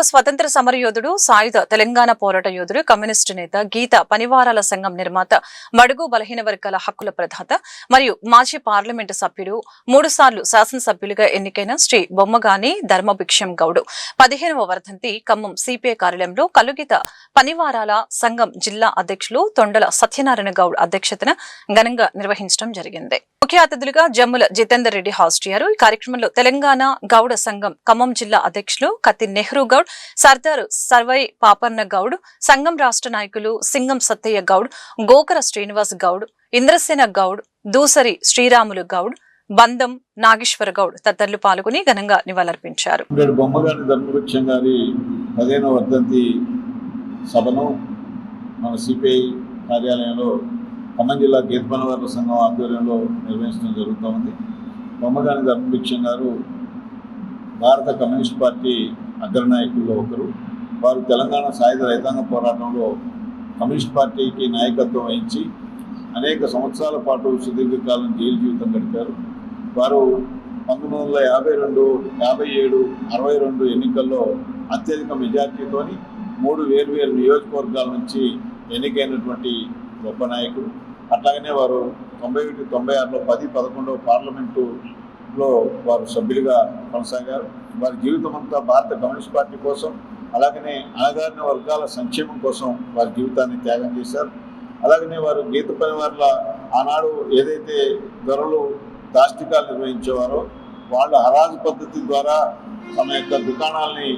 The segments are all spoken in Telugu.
స్వతంత్ర సమరయోధుడు, సాయుధ తెలంగాణ పోరాట యోధుడు, కమ్యూనిస్టు నేత, గీత పనివారాల సంఘం నిర్మాత, బడుగు బలహీన వర్గాల హక్కుల ప్రదాత మరియు మాజీ పార్లమెంటు సభ్యుడు, 3 సార్లు శాసనసభ్యులుగా ఎన్నికైన శ్రీ బొమ్మగాని ధర్మభిక్షం గౌడ్ 15వ వర్ధంతి ఖమ్మం సిపిఐ కార్యాలయంలో కలుగీత పనివారాల సంఘం జిల్లా అధ్యక్షులు తొండల సత్యనారాయణ గౌడ్ అధ్యక్షతన ఘనంగా నిర్వహించడం జరిగింది. ముఖ్య అతిథులుగా జమ్ముల జితేందర్ రెడ్డి హాజరయ్యారు. ఈ కార్యక్రమంలో తెలంగాణ గౌడ సంఘం ఖమ్మం జిల్లా అధ్యక్షులు కత్తి నెహ్రూ గౌడ్, సర్దార్ సర్వై పాపన్న గౌడ్, సంఘం రాష్ట్ర నాయకులు సింగం సత్తయ్య గౌడ్, గోకర శ్రీనివాస్ గౌడ్, ఇంద్రసేన గౌడ్, దూసరి శ్రీరాములు గౌడ్, బందం నాగేశ్వర గౌడ్ తదితరులు పాల్గొని ఘనంగా నివాళులర్పించారు. బొమ్మగాని ధర్మభిక్షం గారి 15వ వర్ధంతి సభను మన సిపిఐ కార్యాలయంలో ఖమ్మం జిల్లా గీత పనివారాల సంఘం ఆధ్వర్యంలో నిర్వహించడం జరుగుతోంది. బొమ్మగాని ధర్మభిక్షం గారు భారత కమ్యూనిస్ట్ పార్టీ అగ్రనాయకుల్లో ఒకరు. వారు తెలంగాణ సాయుధ రైతాంగ పోరాటంలో కమ్యూనిస్ట్ పార్టీకి నాయకత్వం వహించి అనేక సంవత్సరాల పాటు సుదీర్ఘకాలం జైలు జీవితం గడిపారు. వారు 1952, 57, 62 ఎన్నికల్లో అత్యధిక మెజార్టీతో 3 వేర్వేరు నియోజకవర్గాల నుంచి ఎన్నికైనటువంటి గొప్ప నాయకుడు. అట్లాగనే వారు 91, 96లో 10, 11వ పార్లమెంటులో వారు సభ్యులుగా కొనసాగారు. వారి జీవితం అంతా భారత కమ్యూనిస్ట్ పార్టీ కోసం, అలాగనే అణగారిన వర్గాల సంక్షేమం కోసం వారి జీవితాన్ని త్యాగం చేశారు. అలాగనే వారు గీత పనివారుల ఆనాడు ఏదైతే ధరలు దాష్టికాలు నిర్వహించేవారో వాళ్ళు హరాజు పద్ధతి ద్వారా తమ యొక్క దుకాణాలని,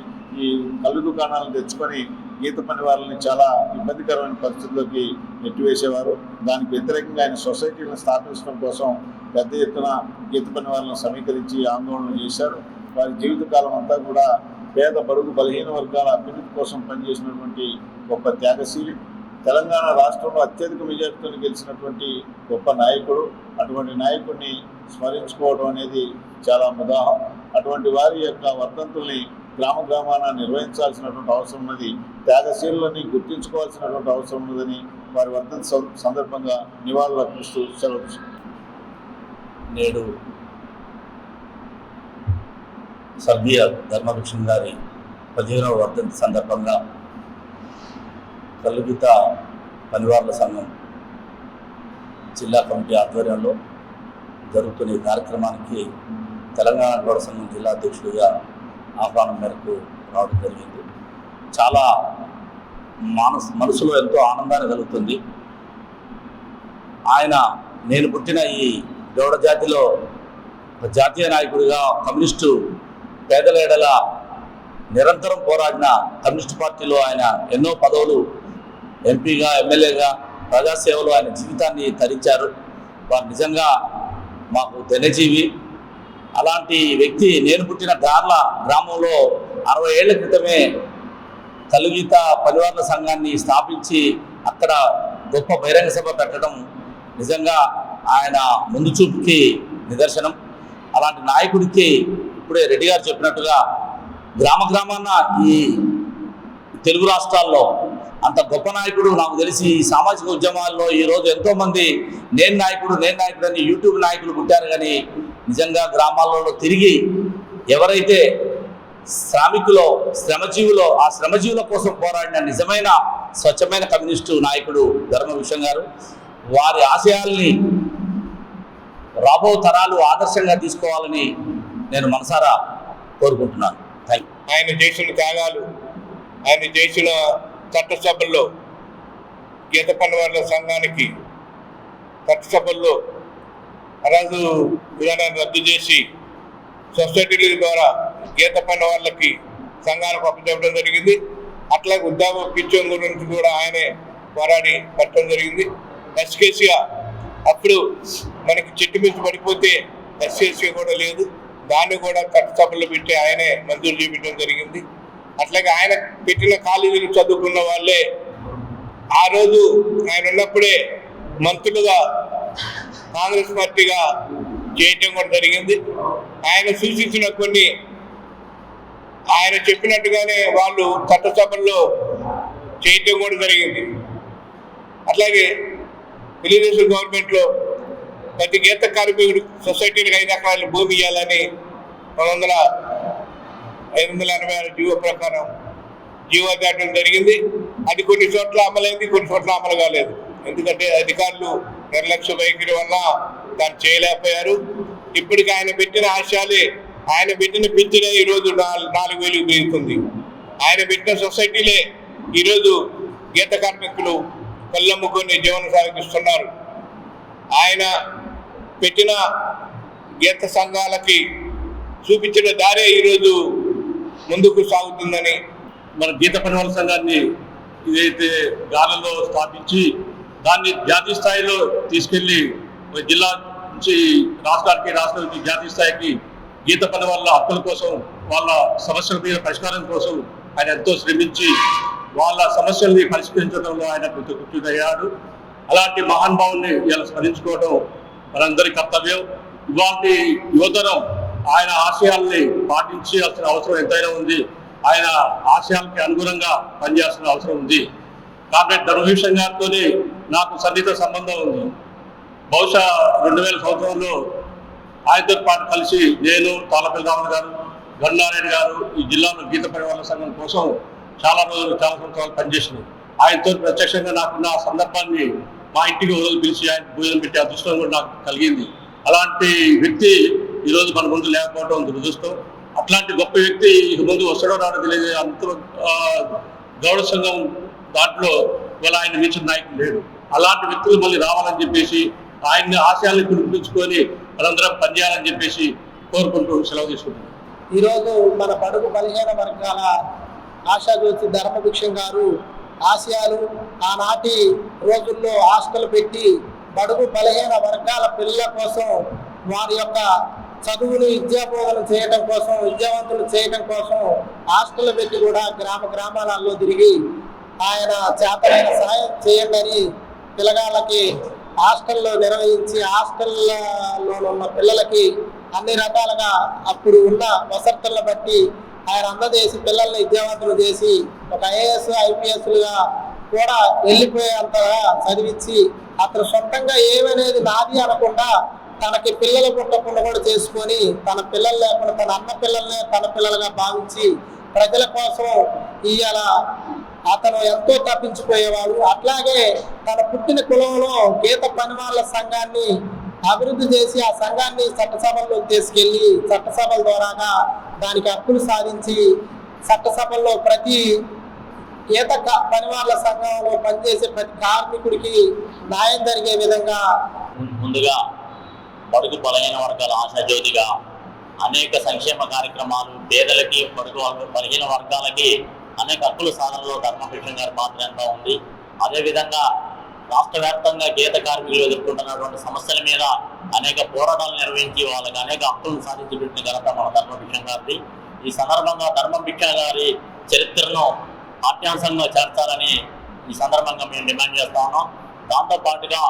ఈ కళ్ళు దుకాణాలను తెచ్చుకొని గీత పనివారులని చాలా ఇబ్బందికరమైన పరిస్థితుల్లోకి నెట్టివేసేవారు. దానికి వ్యతిరేకంగా ఆయన సొసైటీలను స్థాపించడం కోసం పెద్ద ఎత్తున గీత పనివారులను సమీకరించి ఆందోళన చేశారు. వారి జీవితకాలం అంతా కూడా పేద బడుగు బలహీన వర్గాల అభివృద్ధి కోసం పనిచేసినటువంటి గొప్ప త్యాగశీలి. తెలంగాణ రాష్ట్రంలో అత్యధిక మెజార్టీతో గెలిచినటువంటి గొప్ప నాయకుడు. అటువంటి నాయకుడిని స్మరించుకోవడం అనేది చాలా ముదాహం. అటువంటి వారి యొక్క వర్ధంతుల్ని గ్రామ గ్రామాన నిర్వహించాల్సినటువంటి అవసరం ఉన్నది. త్యాగశీలని గుర్తించుకోవాల్సినటువంటి అవసరం ఉన్నదని వారి వర్ధంతి సందర్భంగా నివాళులు అర్పిస్తూ సెలవు. నేడు స్వర్గీయ ధర్మభిక్షం గారి 15వ వర్ధంతి సందర్భంగా కలుగీత పనివారాల సంఘం జిల్లా కమిటీ ఆధ్వర్యంలో జరుగుతున్న ఈ కార్యక్రమానికి తెలంగాణ గౌడ సంఘం జిల్లా అధ్యక్షుడిగా ఆహ్వానం మేరకు రావడం జరిగింది. చాలా మనసులో ఎంతో ఆనందాన్ని కలుగుతుంది. నేను పుట్టిన ఈ గౌడ జాతిలో జాతీయ నాయకుడిగా కమ్యూనిస్టు పేదల ఎడల నిరంతరం పోరాడిన కమ్యూనిస్టు పార్టీలో ఆయన ఎన్నో పదవులు, ఎంపీగా, ఎమ్మెల్యేగా, ప్రజాసేవలో ఆయన జీవితాన్ని తరించారు. వారు నిజంగా మాకు ధన్యజీవి. అలాంటి వ్యక్తి నేను పుట్టిన గార్ల గ్రామంలో 60 ఏళ్ల క్రితమే కలుగీత పనివారాల సంఘాన్ని స్థాపించి అక్కడ గొప్ప బహిరంగ సభ పెట్టడం నిజంగా ఆయన ముందు చూపుకి నిదర్శనం. అలాంటి నాయకుడికి ఇప్పుడే రెడ్డి గారు చెప్పినట్టుగా గ్రామ గ్రామాన ఈ తెలుగు రాష్ట్రాల్లో అంత గొప్ప నాయకుడు నాకు తెలిసి ఈ సామాజిక ఉద్యమాల్లో ఈరోజు ఎంతోమంది నేను నాయకుడు అని యూట్యూబ్ నాయకులు పుట్టారు. కానీ నిజంగా గ్రామాలలో తిరిగి ఎవరైతే శ్రామికులో, శ్రమజీవులో, ఆ శ్రమజీవుల కోసం పోరాడిన నిజమైన స్వచ్ఛమైన కమ్యూనిస్టు నాయకుడు ధర్మభిక్షం గారు. వారి ఆశయాల్ని రాబో తరాలు ఆదర్శంగా తీసుకోవాలని నేను మనసారా కోరుకుంటున్నాను. ఆయన చేసిన త్యాగాలు, ఆయన చేసిన చట్టసభల్లో గీత పనివారాల సంఘానికి చట్టసభల్లో హరాజు విధానాన్ని రద్దు చేసి సొసైటీల ద్వారా గీత పనివాళ్ళకి సంఘాలకు అప్పచెప్పడం జరిగింది. అట్లాగే ఉద్యోగ పిచ్చం గురించి కూడా ఆయనే పోరాడి పెట్టడం జరిగింది. ఎస్కేసీగా అప్పుడు మనకి చెట్టు మీద పడిపోతే ఎస్కేసీ కూడా లేదు, దాన్ని కూడా చట్టసభల్లో పెట్టి ఆయనే మంజూరు చేయించడం జరిగింది. అట్లాగే ఆయన పెట్టిన కాలేజీలు చదువుకున్న వాళ్ళే ఆ రోజు ఆయన ఉన్నప్పుడే మంత్రులుగా కాంగ్రెస్ పార్టీగా చేయటం కూడా జరిగింది. ఆయన సూచించిన కొన్ని, ఆయన చెప్పినట్టుగానే వాళ్ళు చట్టసభల్లో చేయటం కూడా జరిగింది. అట్లాగే తెలుగుదేశం గవర్నమెంట్లో ప్రతి గీత కార్మికుడు సొసైటీలకు 5 ఎకరాల భూమి ఇవ్వాలని 586 జీవో ప్రకారం జీవో దాటడం జరిగింది. అది కొన్ని చోట్ల అమలైంది, కొన్ని చోట్ల అమలు కాలేదు. ఎందుకంటే అధికారులు నిర్లక్ష్య వైఖరి వల్ల దాన్ని చేయలేకపోయారు. ఇప్పటికి ఆయన పెట్టిన ఆశయాలే, ఆయన పెట్టిన పింఛనే ఈరోజు 4,000 పెరుగుతుంది. ఆయన పెట్టిన సొసైటీలే ఈరోజు గీత కార్మికులు కళ్ళమ్ముకొని జీవనం సాగిస్తున్నారు. ఆయన పెట్టిన గీత సంఘాలకి చూపించిన దారే ఈరోజు ముందుకు సాగుతుందని మన గీత పనివాళ్ళ సంఘాన్ని ఇదైతే గాలలో స్థాపించి దాన్ని జాతీయ స్థాయిలో తీసుకెళ్లి జిల్లా నుంచి రాష్ట్రానికి, రాష్ట్రం నుంచి జాతీయ స్థాయికి గీత పని వాళ్ళ హక్కుల కోసం, వాళ్ళ సమస్యల మీద పరిష్కారం కోసం ఆయన ఎంతో శ్రమించి వాళ్ళ సమస్యల్ని పరిష్కరించడంలో ఆయన కృతకృత్యుడయ్యాడు. అలాంటి మహానుభావుని ఇలా స్మరించుకోవడం మనందరి కర్తవ్యం. ఇవాళ యువతరం ఆయన ఆశయాల్ని పాటించాల్సిన అవసరం ఎంతైనా ఉంది. ఆయన ఆశయాలకి అనుగుణంగా పనిచేయాల్సిన అవసరం ఉంది. కాబట్టి ధర్మభూషణ్ గారితోనే నాకు సన్నిహిత సంబంధం ఉంది. బహుశా 2000 సంవత్సరంలో ఆయనతో పాటు కలిసి నేను, తాళపల్లి రాములు గారు, గన్నారాయణ గారు ఈ జిల్లాలో గీత పరివార సంఘం కోసం చాలా సంవత్సరాలు పనిచేసినాయి. ఆయనతో ప్రత్యక్షంగా నాకున్న ఆ సందర్భాన్ని మా ఇంటికి రోజు పిలిచి ఆయన భోజనం పెట్టే అదృష్టం కూడా నాకు కలిగింది. అలాంటి వ్యక్తి ఈరోజు మన ముందు లేకపోవడం దురదృష్టం. అట్లాంటి గొప్ప వ్యక్తి ముందు వస్తాడో రాడో తెలియదు. అంత గౌడ సంఘం దాంట్లో ఇవాళ ఆయన మించిన నాయకులు లేడు. అలాంటి వ్యక్తులు మళ్ళీ రావాలని చెప్పేసి ఆయన్ని ఆశయాలను పిలిపించుకొని మనందరం పనిచేయాలని చెప్పేసి కోరుకుంటూ సెలవు తీసుకుంటున్నాం. ఈరోజు మన బడుగు బలహీన వర్గాల ఆశాజ్యోతి ధర్మభిక్షం గారు ఆశయాలు ఆనాటి రోజుల్లో హాస్టల్ పెట్టి బడుగు బలహీన వర్గాల పిల్లల కోసం వారి యొక్క చదువుని విద్యాబోధన చేయడం కోసం, విద్యావంతులు చేయడం కోసం హాస్టల్ పెట్టి కూడా గ్రామాలలో తిరిగి ఆయన చేతనైన సహాయం చేయండి పిల్లగాళ్ళకి హాస్టల్లో నిర్వహించి హాస్టల్లో ఉన్న పిల్లలకి అన్ని రకాలుగా అప్పుడు ఉన్న వసతులను బట్టి ఆయన అందజేసి పిల్లల్ని విద్యావంతులు చేసి ఒక ఐఏఎస్ ఐపీఎస్లుగా కూడా వెళ్ళిపోయేంతగా చదివించి అతను సొంతంగా ఏమనేది నాది అనకుండా తనకి పిల్లలు పుట్టకుండా కూడా చేసుకొని తన పిల్లలు లేకుండా తన అన్న పిల్లల్నే తన పిల్లలుగా భావించి ప్రజల కోసం ఇవాళ అతను ఎంతో తప్పించిపోయేవాడు. అట్లాగే తన పుట్టిన కులంలో గీత పనివాళ్ళ సంఘాన్ని అభివృద్ధి చేసి ఆ సంఘాన్ని చట్టసభల్లో తీసుకెళ్లి చట్టసభల ద్వారాగా దానికి హక్కులు సాధించి చట్టసభల్లో ప్రతి గీత పనివాళ్ళ సంఘంలో పనిచేసే ప్రతి కార్మికుడికి న్యాయం జరిగే విధంగా ముందుగా బడుగు బలహీన వర్గాల ఆశాజ్యోతిగా అనేక సంక్షేమ కార్యక్రమాలు పేదలకి, బడుగు బలహీన వర్గాలకి అనేక హక్కుల సాధనలో ధర్మభిక్షం గారి పాత్ర ఎంతో ఉంది. అదేవిధంగా రాష్ట్ర వ్యాప్తంగా గీత కార్మికులు ఎదుర్కొంటున్నటువంటి సమస్యల మీద అనేక పోరాటాలు నిర్వహించి వాళ్ళకి అనేక హక్కులను సాధించి ఘనత మన ధర్మభిక్షం గారిది. ఈ సందర్భంగా ధర్మభిక్షం గారి చరిత్రను పాఠ్యాంశంగా చేర్చాలని ఈ సందర్భంగా మేము డిమాండ్ చేస్తా ఉన్నాం. దాంతోపాటుగా